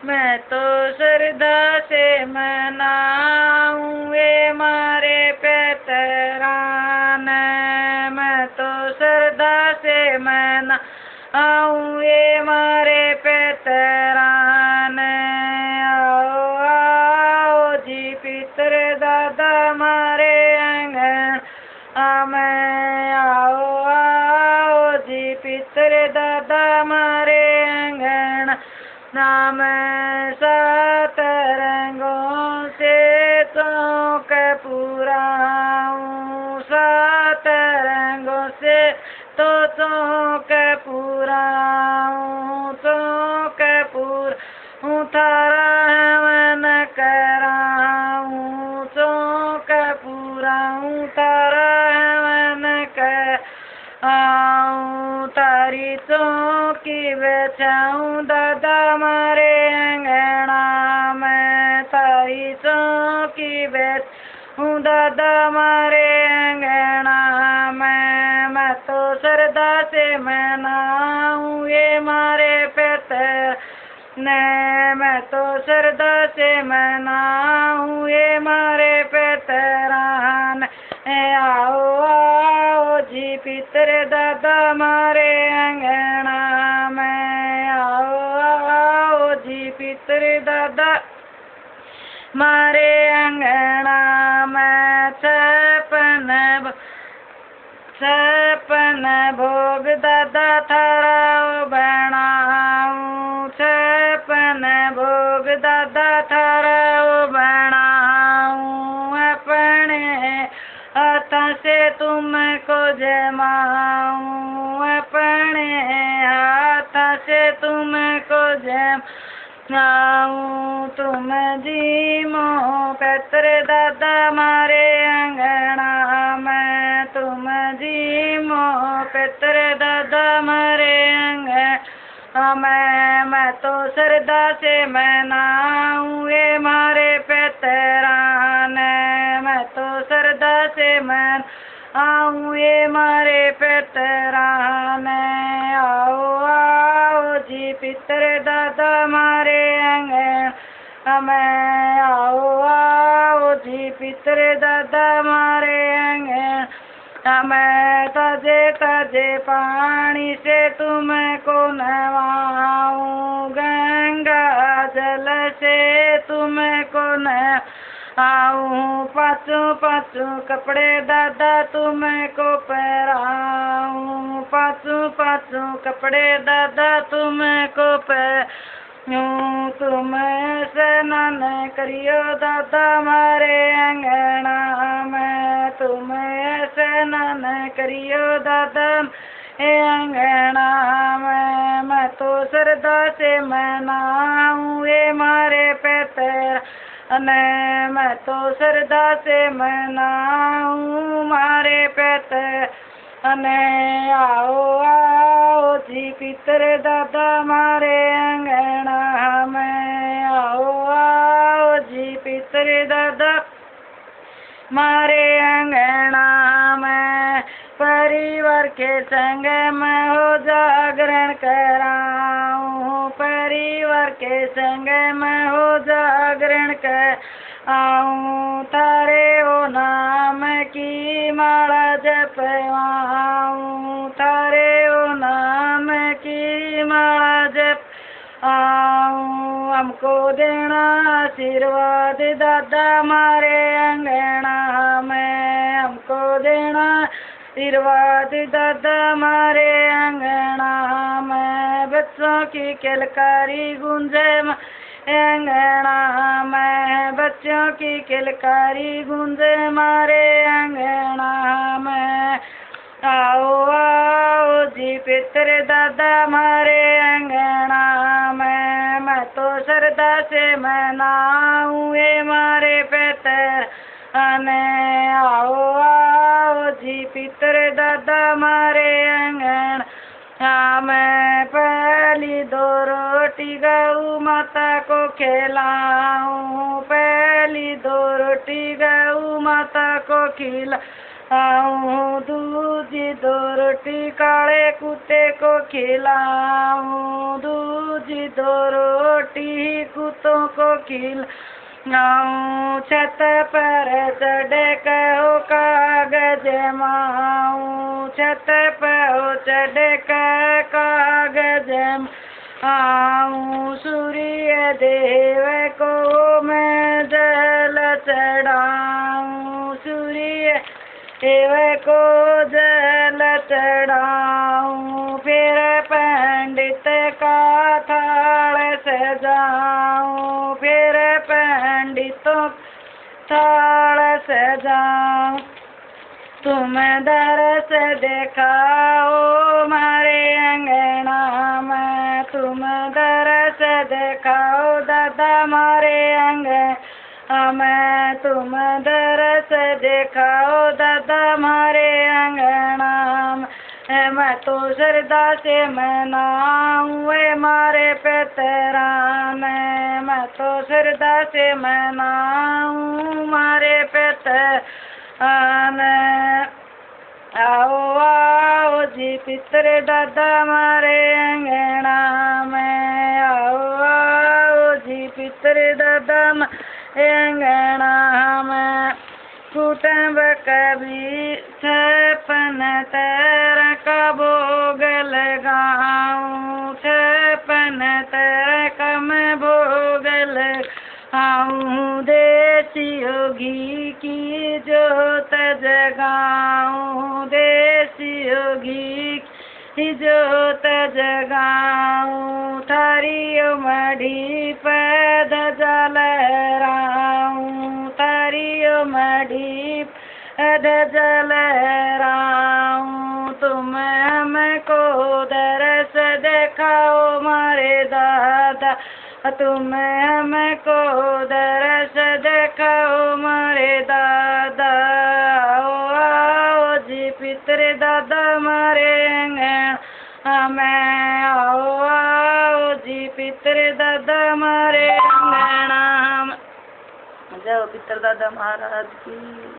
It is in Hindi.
मैं तो श्रद्धा से मनाऊं ये मारे पैतरान। मैं तो श्रद्धा से मनाऊं ये मारे पैतरान। आओ आओ जी पितर दादा मारे अंगन में आओ आओ जी पितर दादा मारे अंगन नाम सात रंगों से चौक पुराऊं। सात रंगों से तो चौक पुराऊं। चौक पुराऊं थारा हवन कराऊं। चौक पुराऊं थारा हवन कराऊं। तारी चौकी बेचाऊं दादा मारे अंगना में। तारी चौकी बेचाऊं दादा मारे अंगना में। मैं तो श्रद्धा से मनाऊं ये मारे पैतर ने। मैं तो श्रद्धा से मनाऊं ये मारे पैतरान। आओ आओ जी पितर दादा मारे अंगना में। आओ आओ जी पितर दादा मारे अंगना में। छप्पन भोग दादा थारा बनाऊं। छप्पन भोग दादा थारा बनाऊं। अपने हाथ से तुमको जमाऊं। अपने हाथ से तुमको जमाऊं। तुम जी मोह पैतर दादा मारे अंगना में। तुम जी मोह पैतर दादा मारे अंगना में। मैं तो श्रद्धा से मनाऊं ये मारे पैतरान। मैं तो श्रद्धा से मनाऊं ये मारे पैतरान। आओ आओ जी पितर दादा मारे अंगना में। आओ आओ जी पितर दादा मारे अंगना में। ताजे ताजे पानी से तुमको नवाऊं। गंगा जल से तुमको नवाऊं। पाँचों पाँचों कपड़े दादा तुमको पहराऊं। पाँचों पाँचों कपड़े दादा तुमको पहराऊं। तुम स्नान करियो दादा मारे अंगना में। तुम स्नान करियो दादा ए अंगना में। मैं तो श्रद्धा से मनाऊं ये मारे पैतर ने। मैं तो श्रद्धा से मनाऊं मारे पैतर ने। आओ आओ जी पितर दादा मारे अंगना में। आओ आओ जी पितर दादा मारे अंगना में। परिवार के संग में हो जागरण कराऊं। परिवार के संग में हो जागरण कराऊं। तारे ओ नाम की माला जपवाऊं। तारे ओ नाम की माला जपवाऊं। हमको देना आशीर्वाद दादा मारे अंगना में। हमको देना आशीर्वाद दादा मारे अंगना में। बच्चों की किलकारी गूंजे अंगना में। बच्चों की किलकारी गूंजे मारे अंगना में। आओ आओ जी पितर दादा मारे अंगना में। मैं तो श्रद्धा से मनाऊं ये मारे पैतर ने। आओ आओ जी पितर दादा मारे अंगना में। पहली दो रोटी गऊ माता को खिलाऊं। पहली दो रोटी गऊ माता को खिलाऊं। आऊं दूजी दो रोटी काले कुत्ते को खिलाऊं, दूजी दो रोटी कुत्तों को खिलाऊं, छत पर चढ़ कहो कागज माऊं, छत पर चढ़ कर कागज आऊं, सूर्य देव को मैं जल चढ़ाऊं, सूर्य देव को जल चढ़ाऊं, फिर पंडित का थाल सजाऊं, फिर पंडितों थाल सजाऊं, तुम दरस दिखाओ मारे अंगना में, तुम दरस दिखाओ दादा मारे अंगना में, तुम दरस दिखाओ दादा मारे अंगना में, मैं तो श्रद्धा से मनाऊं मारे पितराने, मैं तो श्रद्धा से मनाऊं मारे पितराने। आओ आओ जी पितर दादा मारे अंगना में, आओ आओ जी पितर दादा मारे अंगना में, कुटुंब कभी छप्पन तरह का भोग लगाऊं, छप्पन तरह का मैं भोग लगाऊं, देसियों घी की जोत जगाऊं, देसियों घी की जोत जगाऊं, थारियों मढ़ी पे ध्वजा लहराऊं, थारियों मढ़ी पे ध्वजा लहराऊं, तुम हमको दरस दिखाओ मारे दादा, तुम हमको दरस दिखाओ मारे दादा, आओ आओ जी पितर दादा मारे अंगना में, आओ आओ जी पितर दादा मारे अंगना में। जय हो पितर दादा महाराज की।